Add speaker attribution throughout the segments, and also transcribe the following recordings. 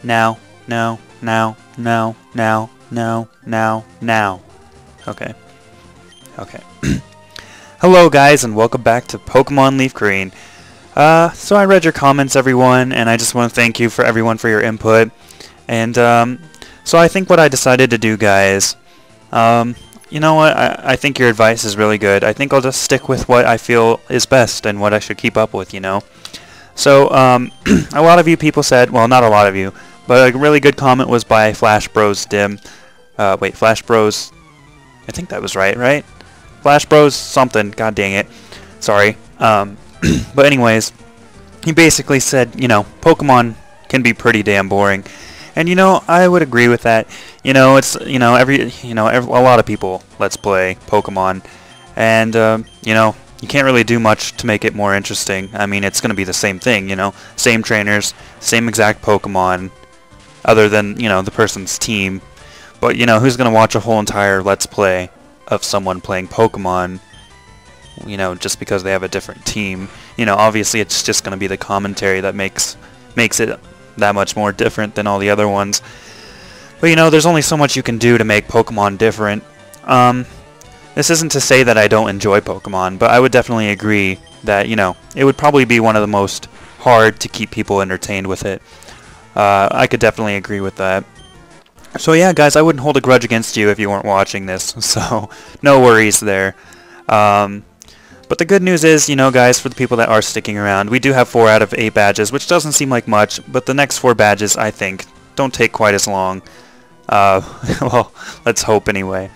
Speaker 1: Now, now, now, now, now, now, now, now. Okay. Okay. Hello guys, and welcome back to Pokemon Leaf Green. So I read your comments, everyone, and I just want to thank you for everyone for your input. And, so I think what I decided to do, guys, you know what, I think your advice is really good. I think I'll just stick with what I feel is best and what I should keep up with, you know. So, a lot of you people said, well, not a lot of you, but a really good comment was by Flash Bros Dim. Wait, Flash Bros, I think that was right? Flash Bros something, god dang it. Sorry. But anyways, he basically said, you know, Pokemon can be pretty damn boring. And you know, I would agree with that. You know, it's, you know, a lot of people let's play Pokemon, and you know, you can't really do much to make it more interesting. I mean, it's going to be the same thing, you know, same trainers, same exact Pokemon, other than, you know, the person's team. But you know, who's going to watch a whole entire let's play of someone playing Pokemon, you know, just because they have a different team? You know, obviously it's just going to be the commentary that makes it that much more different than all the other ones. But you know, there's only so much you can do to make Pokemon different. This isn't to say that I don't enjoy Pokemon, but I would definitely agree that, you know, it would probably be one of the most hard to keep people entertained with it. I could definitely agree with that. So yeah, guys, I wouldn't hold a grudge against you if you weren't watching this, so no worries there. But the good news is, you know, guys, for the people that are sticking around, we do have 4 out of 8 badges, which doesn't seem like much, but the next 4 badges, I think, don't take quite as long. Well, let's hope anyway.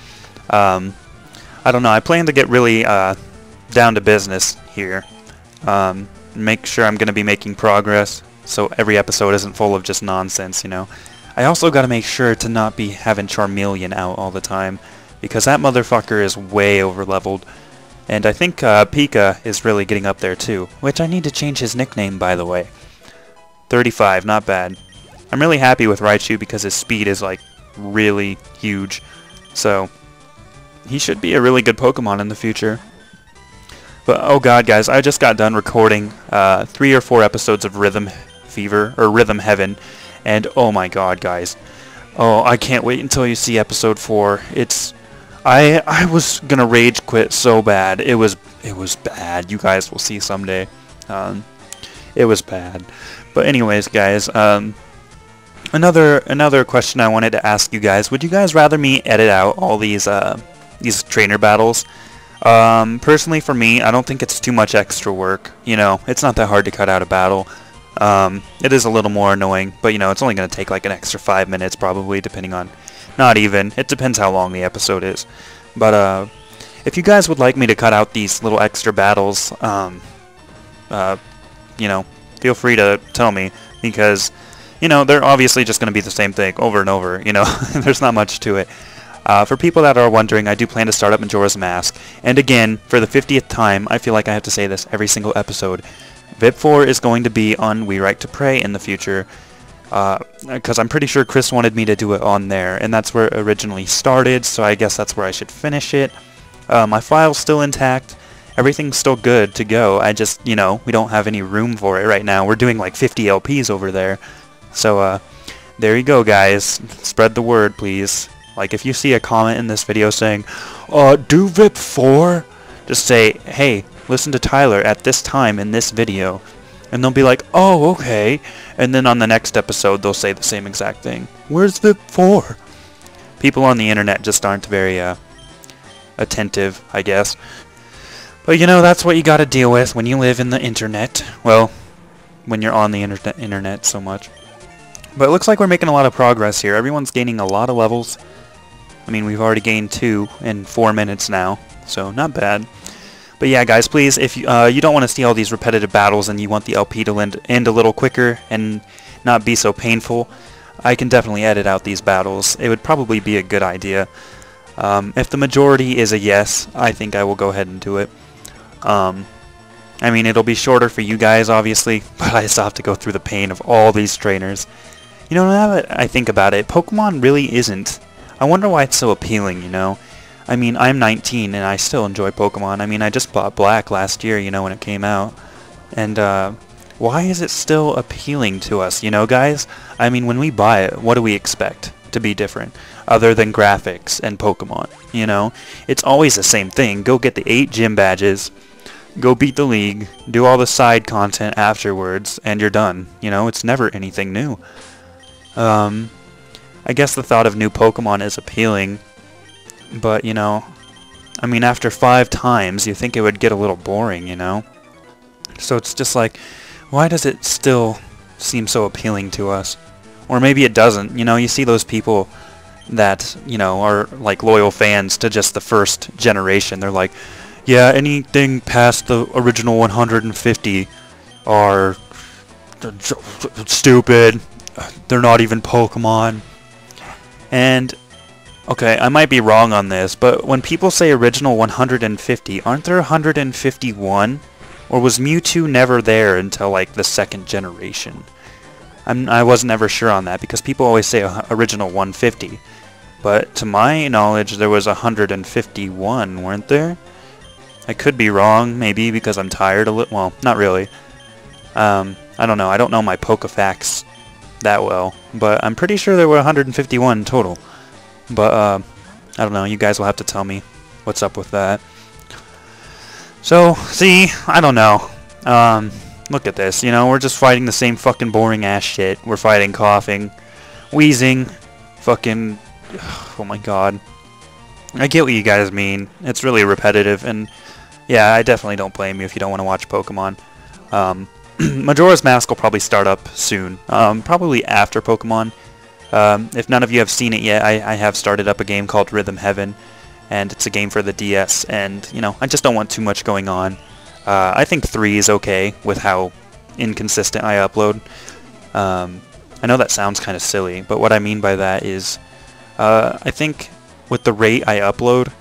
Speaker 1: I don't know, I plan to get really down to business here. Make sure I'm going to be making progress, so every episode isn't full of just nonsense, you know. I also got to make sure to not be having Charmeleon out all the time, because that motherfucker is way over-leveled. And I think Pika is really getting up there too, which I need to change his nickname, by the way. 35, not bad. I'm really happy with Raichu because his speed is, like, really huge. So, he should be a really good Pokemon in the future. But, oh god, guys, I just got done recording 3 or 4 episodes of Rhythm Fever, or Rhythm Heaven, and oh my god, guys. Oh, I can't wait until you see episode 4. It's... I was gonna rage quit so bad. It was bad. You guys will see someday. It was bad. But anyways, guys, another question I wanted to ask you guys. Would you guys rather me edit out all these trainer battles? Personally, for me, I don't think it's too much extra work. You know, it's not that hard to cut out a battle. It is a little more annoying, but you know, it's only gonna take like an extra 5 minutes probably, depending on... Not even. It depends how long the episode is. But, if you guys would like me to cut out these little extra battles, you know, feel free to tell me, because, you know, they're obviously just going to be the same thing over and over, you know. There's not much to it. For people that are wondering, I do plan to start up Majora's Mask. And again, for the 50th time, I feel like I have to say this every single episode. VIP4 is going to be on We Write to Pray in the future. Because I'm pretty sure Chris wanted me to do it on there, and that's where it originally started, so I guess that's where I should finish it. My file's still intact, everything's still good to go, I just, you know, we don't have any room for it right now. We're doing like 50 LPs over there. So, there you go, guys. Spread the word, please. Like, if you see a comment in this video saying, do VIP 4? Just say, hey, listen to Tyler at this time in this video. And they'll be like, oh, okay. And then on the next episode, they'll say the same exact thing. Where's VIP 4? People on the internet just aren't very attentive, I guess. But you know, that's what you gotta deal with when you live in the internet. Well, when you're on the internet so much. But it looks like we're making a lot of progress here. Everyone's gaining a lot of levels. I mean, we've already gained 2 in 4 minutes now. So, not bad. But yeah, guys, please, if you don't want to see all these repetitive battles and you want the LP to end a little quicker and not be so painful, I can definitely edit out these battles. It would probably be a good idea. If the majority is a yes, I think I will go ahead and do it. I mean, it'll be shorter for you guys, obviously, but I still have to go through the pain of all these trainers. You know, now that I think about it, Pokemon really isn't. I wonder why it's so appealing, you know? I mean, I'm 19 and I still enjoy Pokemon. I mean, I just bought Black last year, you know, when it came out. And, why is it still appealing to us, you know, guys? I mean, when we buy it, what do we expect to be different other than graphics and Pokemon, you know? It's always the same thing. Go get the 8 gym badges, go beat the league, do all the side content afterwards, and you're done. You know, it's never anything new. I guess the thought of new Pokemon is appealing, but, you know, I mean, after 5 times, you think it would get a little boring, you know? So it's just like, why does it still seem so appealing to us? Or maybe it doesn't. You know, you see those people that, you know, are like loyal fans to just the first generation. They're like, yeah, anything past the original 150 are stupid. They're not even Pokemon. And, okay, I might be wrong on this, but when people say original 150, aren't there 151? Or was Mewtwo never there until, like, the 2nd generation? I wasn't ever sure on that, because people always say original 150. But to my knowledge, there was 151, weren't there? I could be wrong, maybe, because I'm tired a little. Well, not really. I don't know. I don't know my Pokefacts that well. But I'm pretty sure there were 151 total. But, I don't know. You guys will have to tell me what's up with that. So, see, I don't know. Look at this, you know, we're just fighting the same fucking boring ass shit. We're fighting coughing, wheezing, fucking, oh my god. I get what you guys mean. It's really repetitive, and yeah, I definitely don't blame you if you don't want to watch Pokemon. Majora's Mask will probably start up soon, probably after Pokemon. If none of you have seen it yet, I have started up a game called Rhythm Heaven. And it's a game for the DS, and, you know, I just don't want too much going on. I think 3 is okay with how inconsistent I upload. I know that sounds kind of silly, but what I mean by that is, I think with the rate I upload,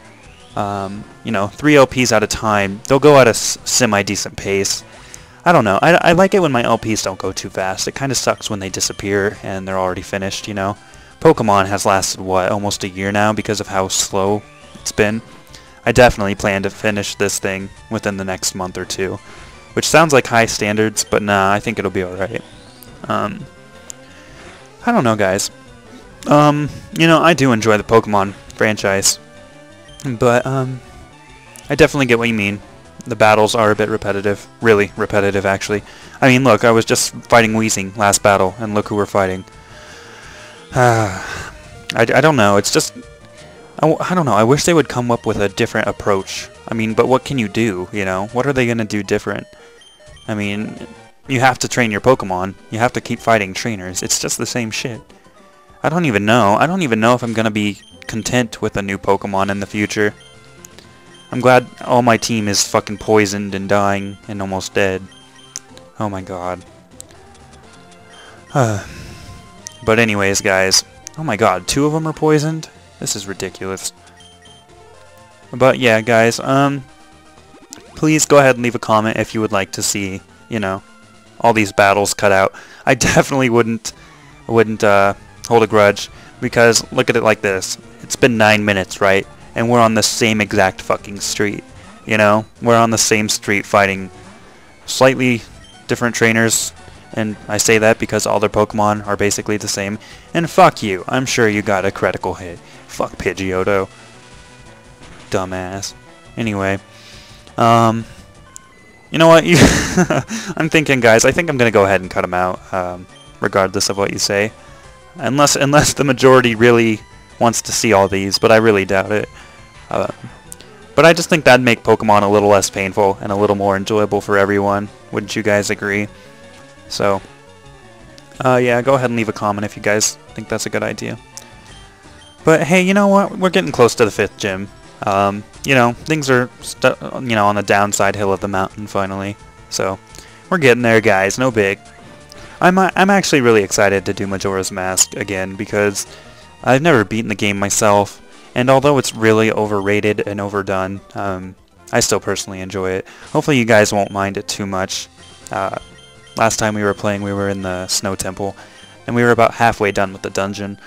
Speaker 1: you know, 3 LPs at a time, they'll go at a semi-decent pace. I don't know, I like it when my LPs don't go too fast. It kind of sucks when they disappear and they're already finished, you know. Pokemon has lasted, what, almost a year now because of how slow it's been. I definitely plan to finish this thing within the next month or 2, which sounds like high standards, but nah, I think it'll be alright. I don't know, guys. You know, I do enjoy the Pokemon franchise, but I definitely get what you mean. The battles are a bit repetitive, really repetitive, actually. I mean, look, I was just fighting Weezing last battle, and look who we're fighting. I don't know, it's just, I don't know, I wish they would come up with a different approach. I mean, but what can you do, you know? What are they going to do different? I mean, you have to train your Pokemon. You have to keep fighting trainers. It's just the same shit. I don't even know. I don't even know if I'm going to be content with a new Pokemon in the future. I'm glad all my team is fucking poisoned and dying and almost dead. Oh my god. But anyways, guys. Oh my god, 2 of them are poisoned? This is ridiculous. But yeah, guys, please go ahead and leave a comment if you would like to see, you know, all these battles cut out. I definitely wouldn't hold a grudge, because look at it like this. It's been 9 minutes, right? And we're on the same exact fucking street, you know? We're on the same street fighting slightly different trainers, and I say that because all their Pokemon are basically the same. And fuck you, I'm sure you got a critical hit. Fuck Pidgeotto. Dumbass. Anyway, you know what? I'm thinking, guys, I think I'm gonna go ahead and cut them out, regardless of what you say. Unless the majority really wants to see all these, but I really doubt it. But I just think that'd make Pokemon a little less painful and a little more enjoyable for everyone. Wouldn't you guys agree? So, yeah, go ahead and leave a comment if you guys think that's a good idea. But hey, you know what? We're getting close to the 5th gym. You know, things are, you know, on the downside hill of the mountain finally. So, we're getting there, guys. No big. I'm actually really excited to do Majora's Mask again because I've never beaten the game myself, and although it's really overrated and overdone, I still personally enjoy it. Hopefully you guys won't mind it too much. Last time we were playing, we were in the Snow Temple, and we were about halfway done with the dungeon.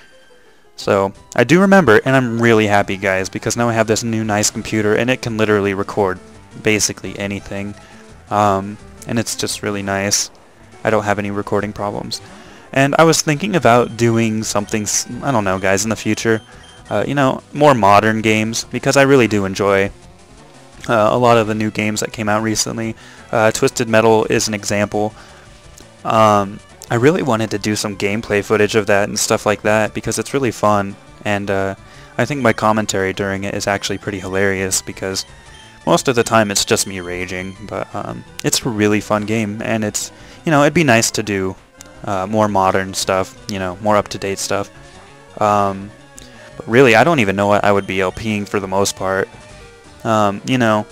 Speaker 1: So, I do remember, and I'm really happy, guys, because now I have this new nice computer, and it can literally record basically anything. And it's just really nice. I don't have any recording problems. And I was thinking about doing something, I don't know, guys, in the future. You know, more modern games, because I really do enjoy a lot of the new games that came out recently. Twisted Metal is an example. I really wanted to do some gameplay footage of that and stuff like that because it's really fun, and I think my commentary during it is actually pretty hilarious because most of the time it's just me raging, but it's a really fun game, and it's, you know, it'd be nice to do more modern stuff, you know, more up-to-date stuff. But really, I don't even know what I would be LPing for the most part. You know,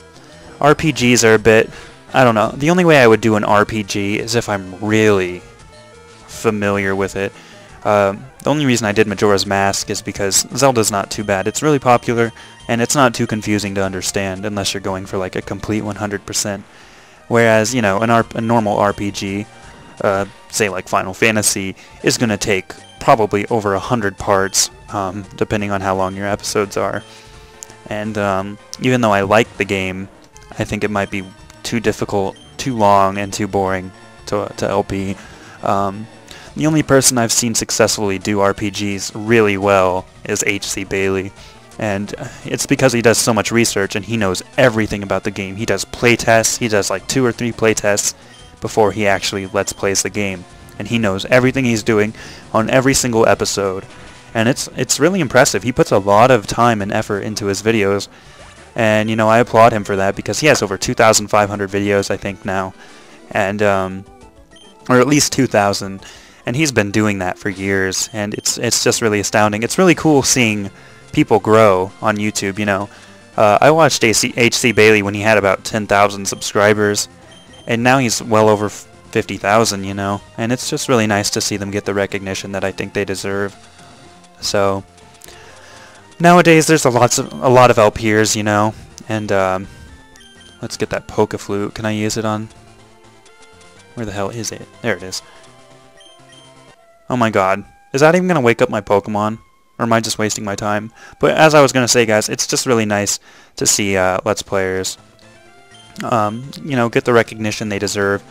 Speaker 1: RPGs are a bit, I don't know, the only way I would do an RPG is if I'm really familiar with it. The only reason I did Majora's Mask is because Zelda's not too bad. It's really popular, and it's not too confusing to understand unless you're going for like a complete 100%. Whereas, you know, a normal RPG, say like Final Fantasy, is going to take probably over 100 parts, depending on how long your episodes are. And even though I like the game, I think it might be too difficult, too long, and too boring to LP. The only person I've seen successfully do RPGs really well is H.C. Bailey, and it's because he does so much research and he knows everything about the game. He does playtests, he does like 2 or 3 playtests before he actually Let's Plays the game, and he knows everything he's doing on every single episode, and it's really impressive. He puts a lot of time and effort into his videos, and you know, I applaud him for that because he has over 2,500 videos I think now, and or at least 2,000. And he's been doing that for years, and it's just really astounding. It's really cool seeing people grow on YouTube, you know. I watched H.C. Bailey when he had about 10,000 subscribers, and now he's well over 50,000, you know. And it's just really nice to see them get the recognition that I think they deserve. So nowadays there's a lot of LPers, you know, and let's get that Poke Flute. Can I use it on? Where the hell is it? There it is. Oh my god. Is that even going to wake up my Pokemon? Or am I just wasting my time? But as I was going to say, guys, it's just really nice to see Let's Players, you know, get the recognition they deserve.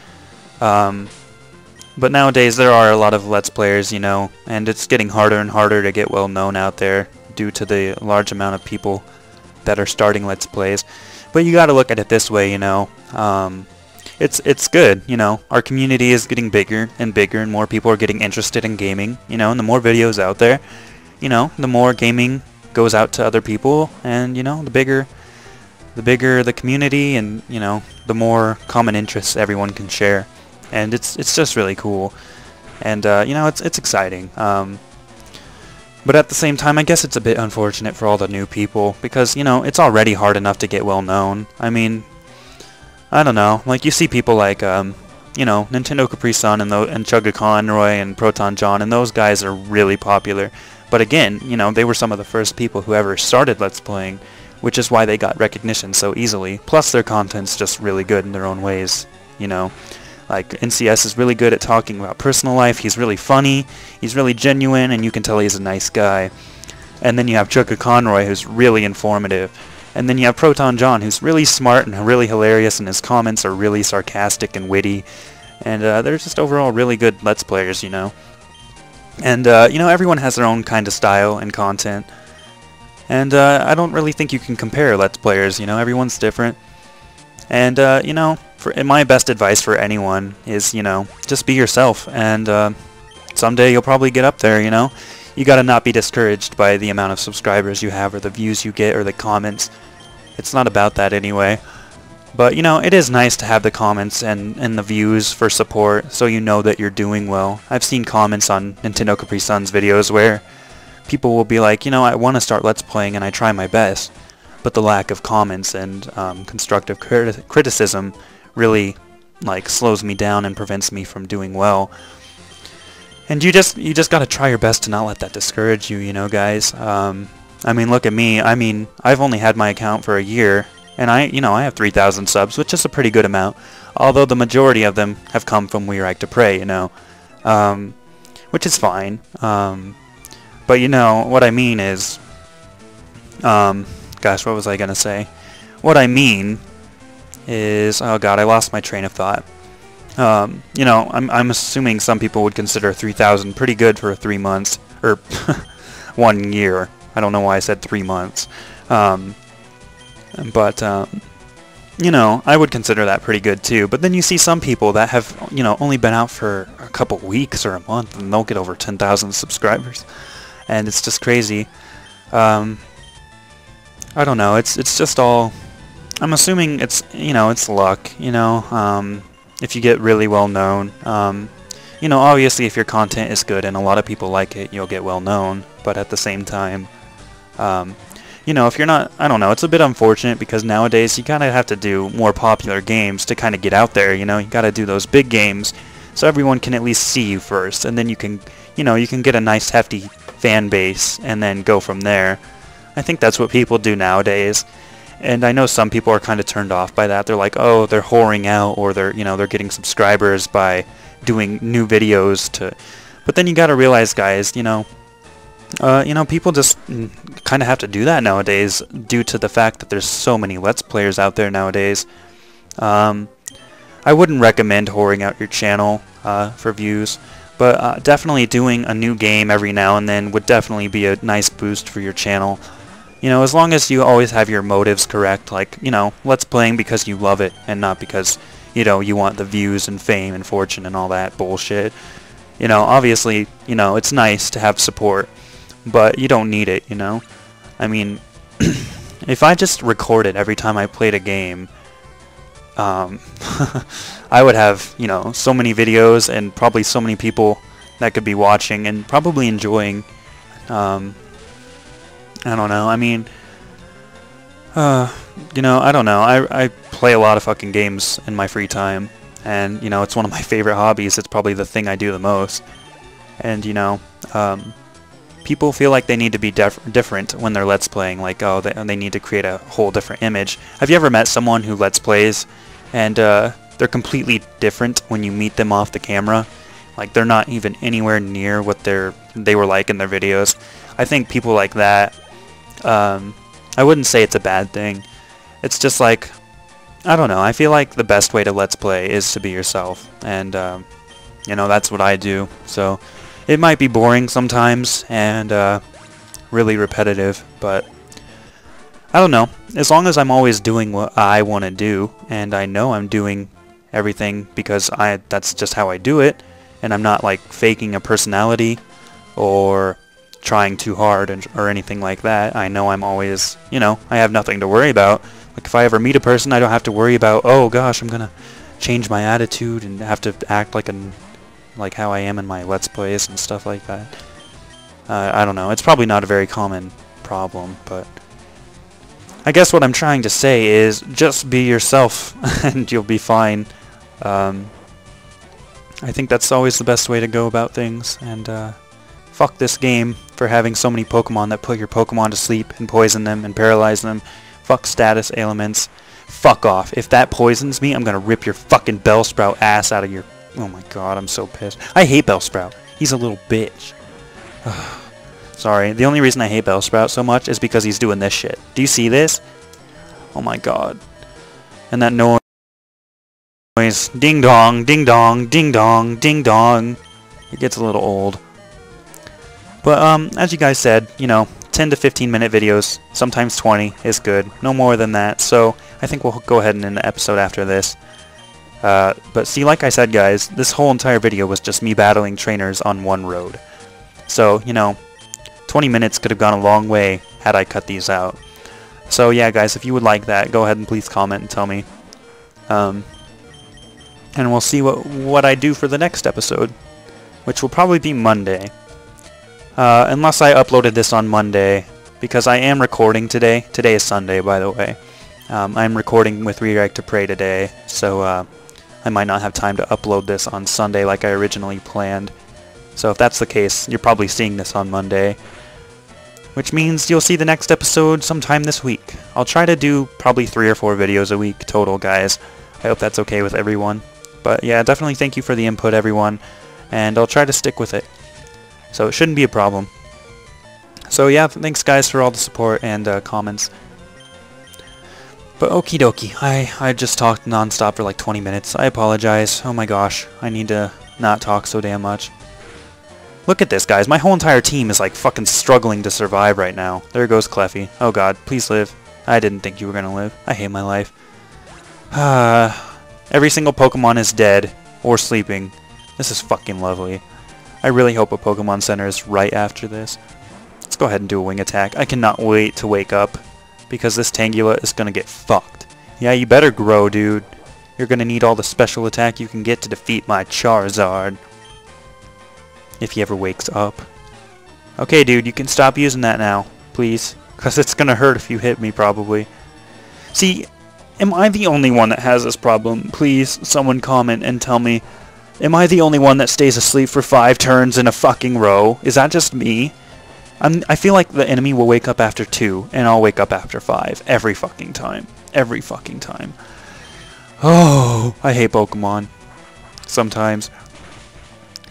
Speaker 1: But nowadays there are a lot of Let's Players, you know, and it's getting harder and harder to get well known out there due to the large amount of people that are starting Let's Plays. But you got to look at it this way, you know. It's good, you know. Our community is getting bigger and more people are getting interested in gaming, you know, and the more videos out there, you know, the more gaming goes out to other people, and you know, the bigger the community, and you know, the more common interests everyone can share, and it's just really cool, and you know, it's exciting. But at the same time, I guess it's a bit unfortunate for all the new people because, you know, it's already hard enough to get well known. I mean, I don't know, like you see people like, you know, Nintendo Capri Sun and Chugga Conroy and Proton John, and those guys are really popular. But again, you know, they were some of the first people who ever started Let's Playing, which is why they got recognition so easily. Plus their content's just really good in their own ways, you know. Like, NCS is really good at talking about personal life, he's really funny, he's really genuine, and you can tell he's a nice guy. And then you have Chugga Conroy, who's really informative. And then you have Proton John, who's really smart and really hilarious, and his comments are really sarcastic and witty. And they're just overall really good Let's Players, you know. And, you know, everyone has their own kind of style and content. And I don't really think you can compare Let's Players, you know, everyone's different. And, you know, my best advice for anyone is, you know, just be yourself. And someday you'll probably get up there, you know. You gotta not be discouraged by the amount of subscribers you have or the views you get or the comments. It's not about that anyway. But, you know, it is nice to have the comments and the views for support so you know that you're doing well. I've seen comments on Nintendo Capri Sun's videos where people will be like, you know, I want to start Let's Playing and I try my best. But the lack of comments and constructive criticism really, like, slows me down and prevents me from doing well. And you just gotta try your best to not let that discourage you, you know, guys. I mean, look at me. I mean, I've only had my account for a year, and I have 3,000 subs, which is a pretty good amount. Although the majority of them have come from We Like to Pray, you know, which is fine. But you know what I mean is, gosh, what was I gonna say? What I mean is, oh god, I lost my train of thought. You know, I'm assuming some people would consider 3,000 pretty good for 3 months, or 1 year. I don't know why I said 3 months. But you know, I would consider that pretty good too. But then you see some people that have, you know, only been out for a couple weeks or a month, and they'll get over 10,000 subscribers, and it's just crazy. I don't know. It's just all. I'm assuming it's, you know, it's luck. You know, if you get really well known, you know, obviously if your content is good and a lot of people like it, you'll get well known. But at the same time, you know, if you're not, I don't know, it's a bit unfortunate because nowadays you kind of have to do more popular games to kind of get out there, you know, you got to do those big games so everyone can at least see you first, and then you can, you know, you can get a nice hefty fan base and then go from there. I think that's what people do nowadays, and I know some people are kind of turned off by that. They're like, oh, they're whoring out, or they're, you know, they're getting subscribers by doing new videos to, but then you got to realize, guys, you know, people just kind of have to do that nowadays due to the fact that there's so many Let's Players out there nowadays. I wouldn't recommend whoring out your channel for views, but definitely doing a new game every now and then would definitely be a nice boost for your channel. You know, as long as you always have your motives correct, like, you know, Let's Playing because you love it and not because, you know, you want the views and fame and fortune and all that bullshit. You know, obviously, you know, it's nice to have support, but you don't need it, you know? I mean, if I just recorded every time I played a game, I would have, you know, so many videos and probably so many people that could be watching and probably enjoying. I don't know, I mean, you know, I don't know. I play a lot of fucking games in my free time, and, you know, it's one of my favorite hobbies. It's probably the thing I do the most. And, you know, people feel like they need to be different when they're Let's Playing, like, oh, they need to create a whole different image. Have you ever met someone who Let's Plays and they're completely different when you meet them off the camera? Like, they're not even anywhere near what they were like in their videos. I think people like that, I wouldn't say it's a bad thing. It's just like, I don't know, I feel like the best way to Let's Play is to be yourself, and you know, that's what I do. So it might be boring sometimes and really repetitive, but I don't know. As long as I'm always doing what I want to do, and I know I'm doing everything because that's just how I do it, and I'm not like faking a personality or trying too hard or anything like that. I know I'm always, you know, I have nothing to worry about. Like, if I ever meet a person, I don't have to worry about, oh gosh, I'm gonna change my attitude and have to act like how I am in my Let's Plays and stuff like that. I don't know. It's probably not a very common problem, but I guess what I'm trying to say is just be yourself and you'll be fine. I think that's always the best way to go about things, and fuck this game for having so many Pokemon that put your Pokemon to sleep and poison them and paralyze them. Fuck status ailments. Fuck off. If that poisons me, I'm gonna rip your fucking Bellsprout ass out of your... Oh my god, I'm so pissed. I hate Bellsprout. He's a little bitch. Sorry, the only reason I hate Bellsprout so much is because he's doing this shit. Do you see this? Oh my god. And that noise. Ding dong, ding dong, ding dong, ding dong. It gets a little old. But as you guys said, you know, 10 to 15 minute videos, sometimes 20 is good. No more than that. So I think we'll go ahead and end the episode after this. But see, like I said, guys, this whole entire video was just me battling trainers on one road. So, you know, 20 minutes could have gone a long way had I cut these out. So yeah, guys, if you would like that, go ahead and please comment and tell me. And we'll see what I do for the next episode, which will probably be Monday. Unless I uploaded this on Monday, because I am recording today. Today is Sunday, by the way. I'm recording with Redirect to Prey today, so I might not have time to upload this on Sunday like I originally planned. So if that's the case, you're probably seeing this on Monday, which means you'll see the next episode sometime this week. I'll try to do probably 3 or 4 videos a week total, guys. I hope that's okay with everyone. But yeah, definitely thank you for the input, everyone, and I'll try to stick with it. So it shouldn't be a problem. So yeah, thanks guys for all the support and comments. But But okie dokie, I just talked non-stop for like 20 minutes. I apologize. Oh my gosh, I need to not talk so damn much. Look at this, guys. My whole entire team is like fucking struggling to survive right now. There goes Cleffy. Oh god, please live. I didn't think you were gonna live. I hate my life. Every single Pokemon is dead or sleeping. This is fucking lovely. I really hope a Pokemon Center is right after this. Let's go ahead and do a wing attack. I cannot wait to wake up because this Tangela is gonna get fucked. Yeah, you better grow, dude. You're gonna need all the special attack you can get to defeat my Charizard. If he ever wakes up. Okay, dude, you can stop using that now, please. Because it's gonna hurt if you hit me, probably. See, am I the only one that has this problem? Please, someone comment and tell me. Am I the only one that stays asleep for 5 turns in a fucking row? Is that just me? I feel like the enemy will wake up after 2, and I'll wake up after 5. Every fucking time. Every fucking time. Oh, I hate Pokemon. Sometimes.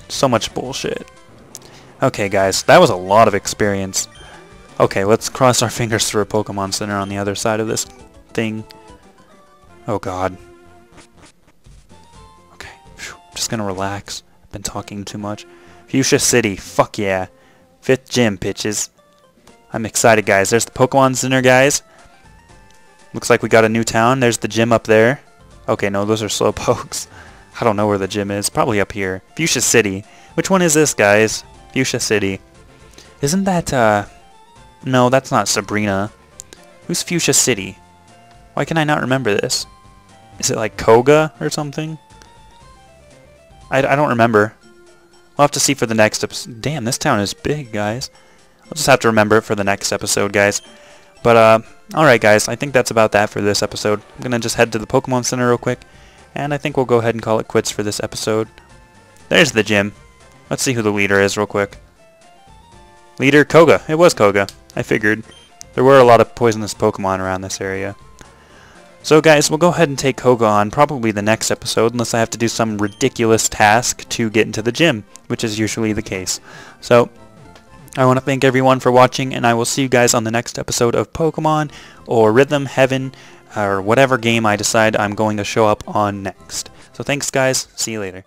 Speaker 1: So much bullshit. Okay, guys, that was a lot of experience. Okay, let's cross our fingers for a Pokemon Center on the other side of this thing. Oh god. Okay, I'm just gonna relax. I've been talking too much. Fuchsia City, fuck yeah. 5th gym, bitches. I'm excited, guys. There's the Pokemon Center, guys. Looks like we got a new town. There's the gym up there. Okay, no, those are Slowpokes. I don't know where the gym is. Probably up here. Fuchsia City. Which one is this, guys? Fuchsia City. Isn't that, No, that's not Sabrina. Who's Fuchsia City? Why can I not remember this? Is it like Koga or something? I don't remember. We'll have to see for the next episode. Damn, this town is big, guys. We'll just have to remember it for the next episode, guys. But, alright, guys. I think that's about that for this episode. I'm going to just head to the Pokemon Center real quick. And I think we'll go ahead and call it quits for this episode. There's the gym. Let's see who the leader is real quick. Leader, Koga. It was Koga. I figured. There were a lot of poisonous Pokemon around this area. So guys, we'll go ahead and take Koga on probably the next episode unless I have to do some ridiculous task to get into the gym, which is usually the case. So, I want to thank everyone for watching, and I will see you guys on the next episode of Pokemon or Rhythm Heaven or whatever game I decide I'm going to show up on next. So thanks guys, see you later.